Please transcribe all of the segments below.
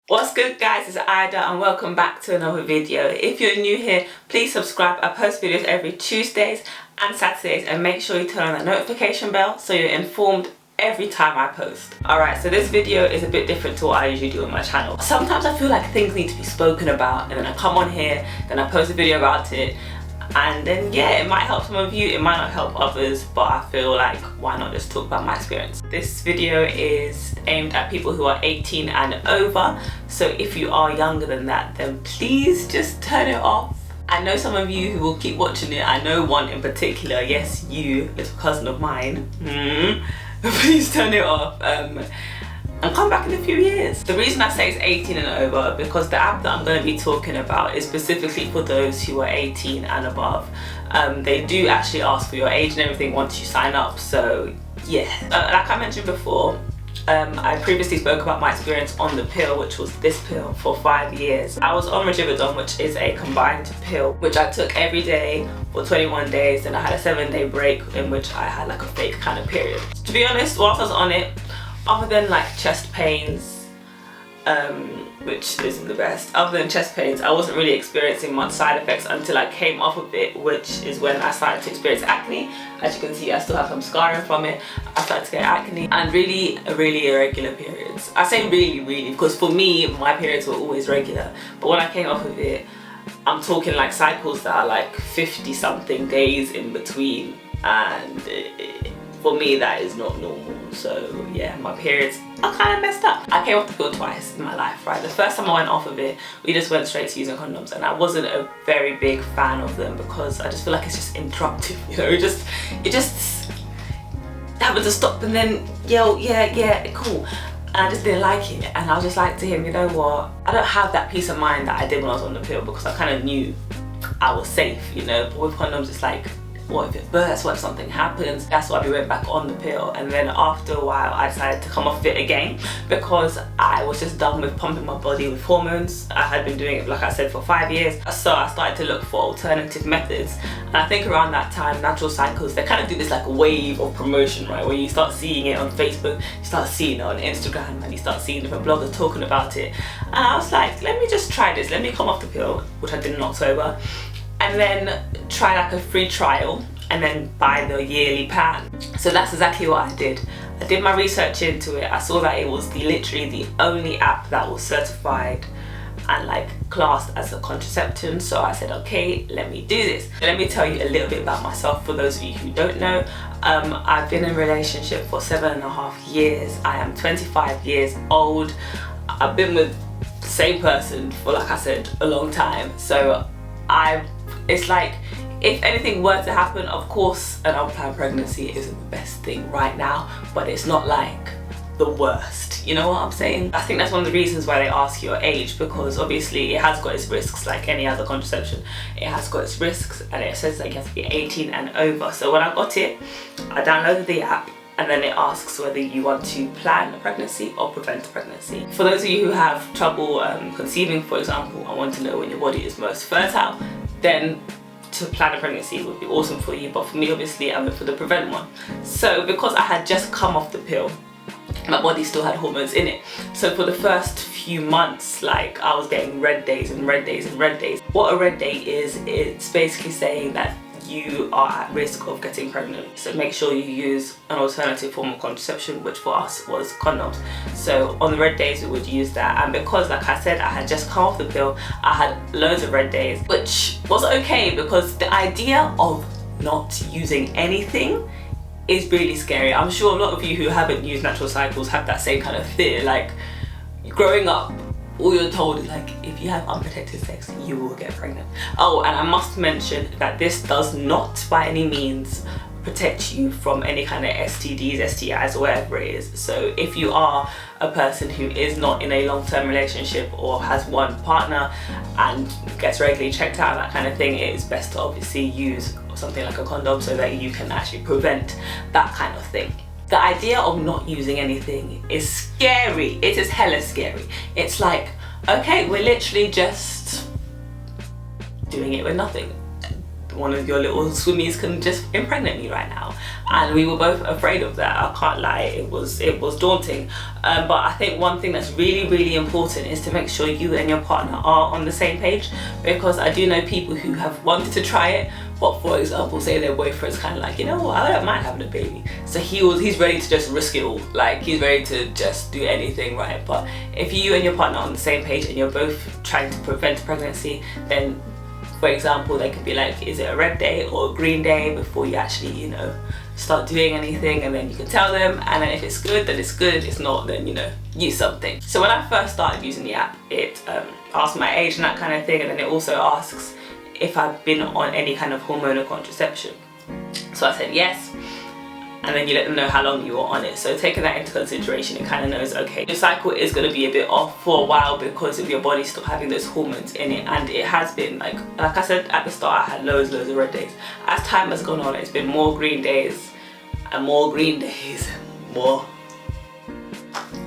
What's good guys, it's Ida and welcome back to another video. If you're new here, please subscribe. I post videos every Tuesdays and Saturdays and make sure you turn on the notification bell so you're informed every time I post. Alright, so this video is a bit different to what I usually do on my channel. Sometimes I feel like things need to be spoken about and then I come on here, then I post a video about it, and then yeah, it might help some of you, it might not help others, but I feel like why not just talk about my experience. This video is aimed at people who are 18 and over, so if you are younger than that, then please just turn it off. I know some of you who will keep watching it. I know one in particular, yes, you, little cousin of mine. Please turn it off and come back in a few years. The reason I say it's 18 and over because the app that I'm going to be talking about is specifically for those who are 18 and above. They do actually ask for your age and everything once you sign up, so yeah. Like I mentioned before, I previously spoke about my experience on the pill, which was this pill, for 5 years. I was on Regivadon, which is a combined pill, which I took every day for 21 days, and I had a 7-day break in which I had like a fake kind of period. To be honest, whilst I was on it, other than like chest pains, which isn't the best, other than chest pains, I wasn't really experiencing much side effects until I came off of it, which is when I started to experience acne. As you can see, I still have some scarring from it. I started to get acne and really irregular periods. I say really because for me, my periods were always regular, but when I came off of it, I'm talking like cycles that are like 50 something days in between, and for me that is not normal. So yeah, my periods are kind of messed up. I came off the pill twice in my life, right? The first time I went off of it, we just went straight to using condoms, and I wasn't a very big fan of them because I just feel like it's just interruptive, you know, it just happened to stop and then yell, yeah, cool. And I just didn't like it, and I was just like to him, you know what, I don't have that peace of mind that I did when I was on the pill because I kind of knew I was safe, you know, but with condoms it's like, what if it bursts, what if something happens? That's why we went back on the pill, and then after a while I decided to come off it again because I was just done with pumping my body with hormones. I had been doing it, like I said, for 5 years, so I started to look for alternative methods. And I think around that time, Natural Cycles, they kind of do this like wave of promotion, right, where you start seeing it on Facebook, you start seeing it on Instagram, and you start seeing different bloggers talking about it. And I was like, let me just try this, let me come off the pill, which I did in October, and then try like a free trial and then buy the yearly plan. So that's exactly what I did. I did my research into it. I saw that it was literally the only app that was certified and like classed as a contraception. So I said, okay, let me do this. Let me tell you a little bit about myself for those of you who don't know. I've been in a relationship for 7.5 years. I am 25 years old. I've been with the same person for, like I said, a long time. So it's like, if anything were to happen, of course an unplanned pregnancy isn't the best thing right now, but it's not like the worst, you know what I'm saying? I think that's one of the reasons why they ask your age, because obviously it has got its risks like any other contraception. It has got its risks, and it says that you have to be 18 and over. So when I got it, I downloaded the app, and then it asks whether you want to plan a pregnancy or prevent a pregnancy. For those of you who have trouble conceiving, for example, and want to know when your body is most fertile, then to plan a pregnancy would be awesome for you. But for me, obviously, I went for the prevent one. So because I had just come off the pill, my body still had hormones in it. So for the first few months, like, I was getting red days and red days and red days. What a red day is, it's basically saying that you are at risk of getting pregnant. So make sure you use an alternative form of contraception, which for us was condoms. So on the red days we would use that, and because, like I said, I had just come off the pill, I had loads of red days, which was okay because the idea of not using anything is really scary. I'm sure a lot of you who haven't used Natural Cycles have that same kind of fear. Like, growing up, all you're told is like, if you have unprotected sex, you will get pregnant. Oh, and I must mention that this does not by any means protect you from any kind of STDs, STIs, or whatever it is. So if you are a person who is not in a long-term relationship or has one partner and gets regularly checked out, that kind of thing, it is best to obviously use something like a condom so that you can actually prevent that kind of thing. The idea of not using anything is scary. It is hella scary. It's like, okay, we're literally just doing it with nothing. one of your little swimmies can just impregnate me right now. And we were both afraid of that. I can't lie, it was daunting. But I think one thing that's really important is to make sure you and your partner are on the same page, because I do know people who have wanted to try it, but for example, say their boyfriend's kind of like, you know what, I don't mind having a baby. So he's ready to just risk it all. Like, he's ready to just do anything, right? But if you and your partner are on the same page and you're both trying to prevent pregnancy, then for example, they could be like, is it a red day or a green day before you actually, you know, start doing anything, and then you can tell them, and then if it's good, then it's good. If it's not, then, you know, use something. So when I first started using the app, it asks my age and that kind of thing, and then it also asks if I've been on any kind of hormonal contraception. So I said yes, and then you let them know how long you were on it. So taking that into consideration, it kind of knows, okay, your cycle is going to be a bit off for a while because of your body still having those hormones in it. And it has been, like I said at the start, I had loads of red days. As time has gone on, it's been more green days and more green days and more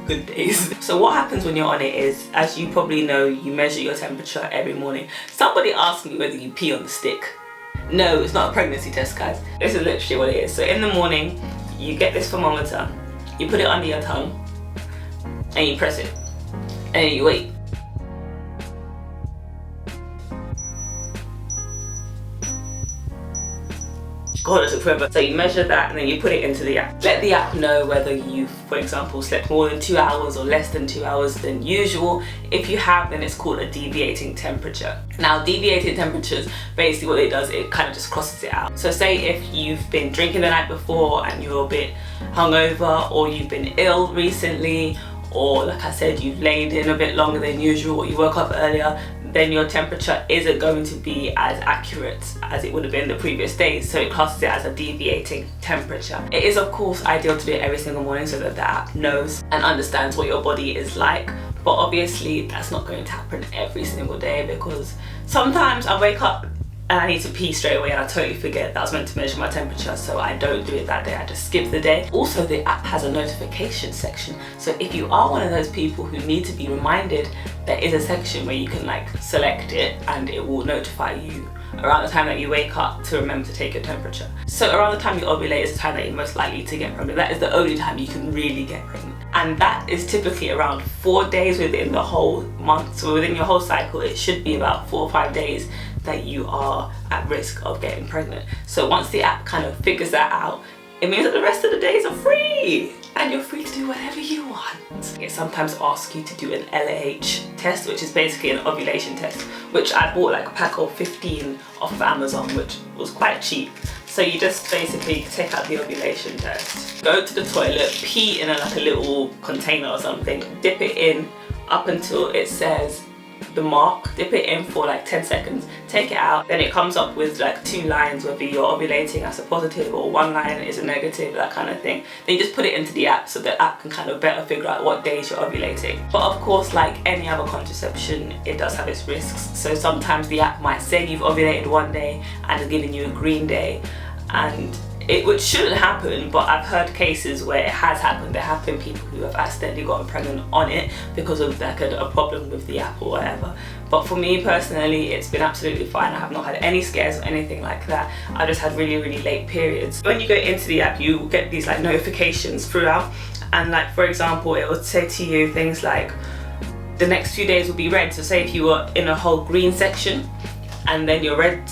good days. So what happens when you're on it is, as you probably know, you measure your temperature every morning. Somebody asked me whether you pee on the stick. No, it's not a pregnancy test, guys. This is literally what it is. So in the morning, you get this thermometer, you put it under your tongue, and you press it, and then you wait. God, it took forever. So you measure that and then you put it into the app. Let the app know whether you've, for example, slept more than 2 hours or less than 2 hours than usual. If you have, then it's called a deviating temperature. Now, deviating temperatures, basically what it does, it kind of just crosses it out. So say if you've been drinking the night before and you're a bit hungover, or you've been ill recently, or like I said, you've laid in a bit longer than usual, or you woke up earlier, then your temperature isn't going to be as accurate as it would have been the previous days, so it classes it as a deviating temperature. It is of course ideal to do it every single morning so that the app knows and understands what your body is like, but obviously that's not going to happen every single day, because sometimes I wake up and I need to pee straight away and I totally forget that I was meant to measure my temperature, so I don't do it that day, I just skip the day. Also, the app has a notification section, so if you are one of those people who need to be reminded, there is a section where you can like select it and it will notify you around the time that you wake up to remember to take your temperature. So around the time you ovulate is the time that you're most likely to get pregnant. That is the only time you can really get pregnant. And that is typically around 4 days within the whole month. So within your whole cycle, it should be about 4 or 5 days that you are at risk of getting pregnant. So once the app kind of figures that out, it means that the rest of the days are free and you're free to do whatever you want. It sometimes asks you to do an LH test, which is basically an ovulation test, which I bought like a pack of 15 off of Amazon, which was quite cheap. So you just basically take out the ovulation test, go to the toilet, pee in like a little container or something, dip it in up until it says the mark, dip it in for like 10 seconds, take it out, then it comes up with like 2 lines whether you're ovulating as a positive or 1 line is a negative, that kind of thing. Then you just put it into the app so the app can kind of better figure out what days you're ovulating. But of course, like any other contraception, it does have its risks. So sometimes the app might say you've ovulated 1 day and is giving you a green day, and which shouldn't happen, but I've heard cases where it has happened. There have been people who have accidentally gotten pregnant on it because of like a problem with the app or whatever. But for me personally, it's been absolutely fine. I have not had any scares or anything like that. I just had really late periods. When you go into the app, you get these like notifications throughout, and like for example, it would say to you things like the next few days will be red. So say if you were in a whole green section, and then your red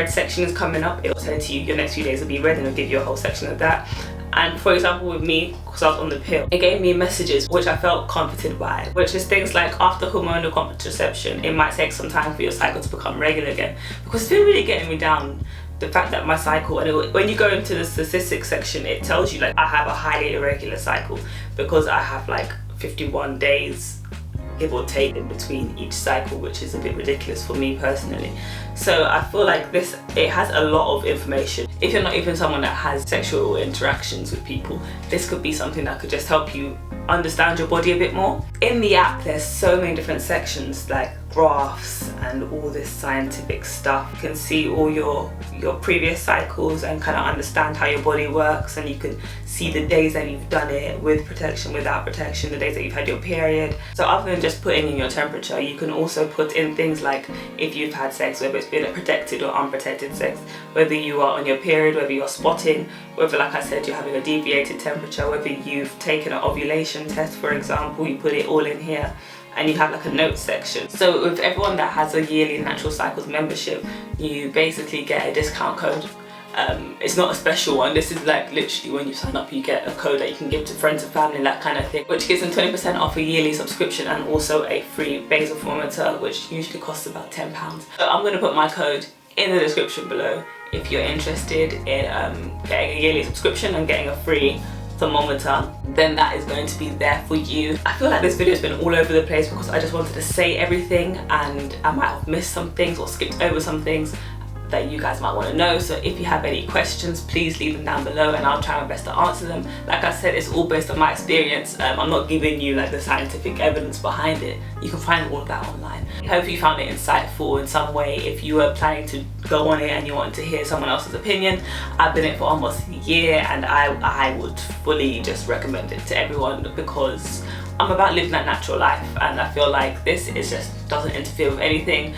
section is coming up, it will say to you your next few days will be red, and it'll give you a whole section of that. And for example with me, because I was on the pill, it gave me messages which I felt comforted by, which is things like after hormonal contraception, it might take some time for your cycle to become regular again, because it's been really getting me down, the fact that my cycle, and when you go into the statistics section, it tells you like I have a highly irregular cycle because I have like 51 days give or take in between each cycle, which is a bit ridiculous for me personally. So I feel like it has a lot of information. If you're not even someone that has sexual interactions with people, this could be something that could just help you understand your body a bit more. In the app there's so many different sections, like graphs and all this scientific stuff. You can see all your previous cycles and kind of understand how your body works, and you can see the days that you've done it with protection, without protection, the days that you've had your period. So other than just putting in your temperature, you can also put in things like if you've had sex, whether it's been a protected or unprotected sex, whether you are on your period, whether you're spotting, whether, like I said, you're having a deviated temperature, whether you've taken an ovulation test, for example. You put it all in here, and you have like a notes section. So with everyone that has a yearly Natural Cycles membership, you basically get a discount code. It's not a special one. This is like literally when you sign up, you get a code that you can give to friends and family, that kind of thing, which gives them 20% off a yearly subscription and also a free basal thermometer, which usually costs about £10. So I'm going to put my code in the description below if you're interested in getting a yearly subscription and getting a free thermometer. Then that is going to be there for you. I feel like this video has been all over the place because I just wanted to say everything, and I might have missed some things or skipped over some things that you guys might want to know. So if you have any questions, please leave them down below and I'll try my best to answer them. Like I said, it's all based on my experience. I'm not giving you like the scientific evidence behind it. You can find all of that online. I hope you found it insightful in some way. If you were planning to go on it and you wanted to hear someone else's opinion, I've been in it for almost a year, and I would fully just recommend it to everyone because I'm about living that natural life, and I feel like this is just doesn't interfere with anything.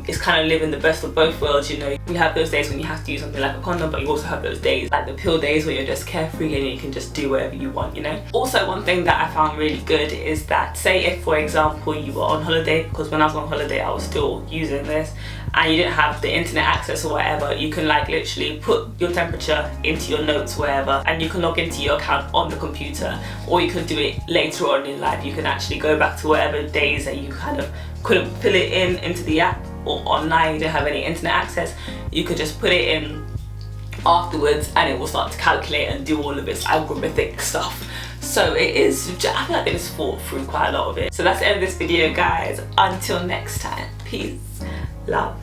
It's kind of living the best of both worlds, you know. You have those days when you have to use something like a condom, but you also have those days, like the pill days, where you're just carefree and you can just do whatever you want, you know. Also, one thing that I found really good is that, say if for example you were on holiday, because when I was on holiday I was still using this, and you didn't have the internet access or whatever, you can like literally put your temperature into your notes wherever, and you can log into your account on the computer, or you can do it later on in life. You can actually go back to whatever days that you kind of couldn't fill it in into the app, or online you didn't have any internet access. You could just put it in afterwards and it will start to calculate and do all of its algorithmic stuff. So it is, I feel like it's thought through quite a lot of it. So that's the end of this video, guys. Until next time, peace, love.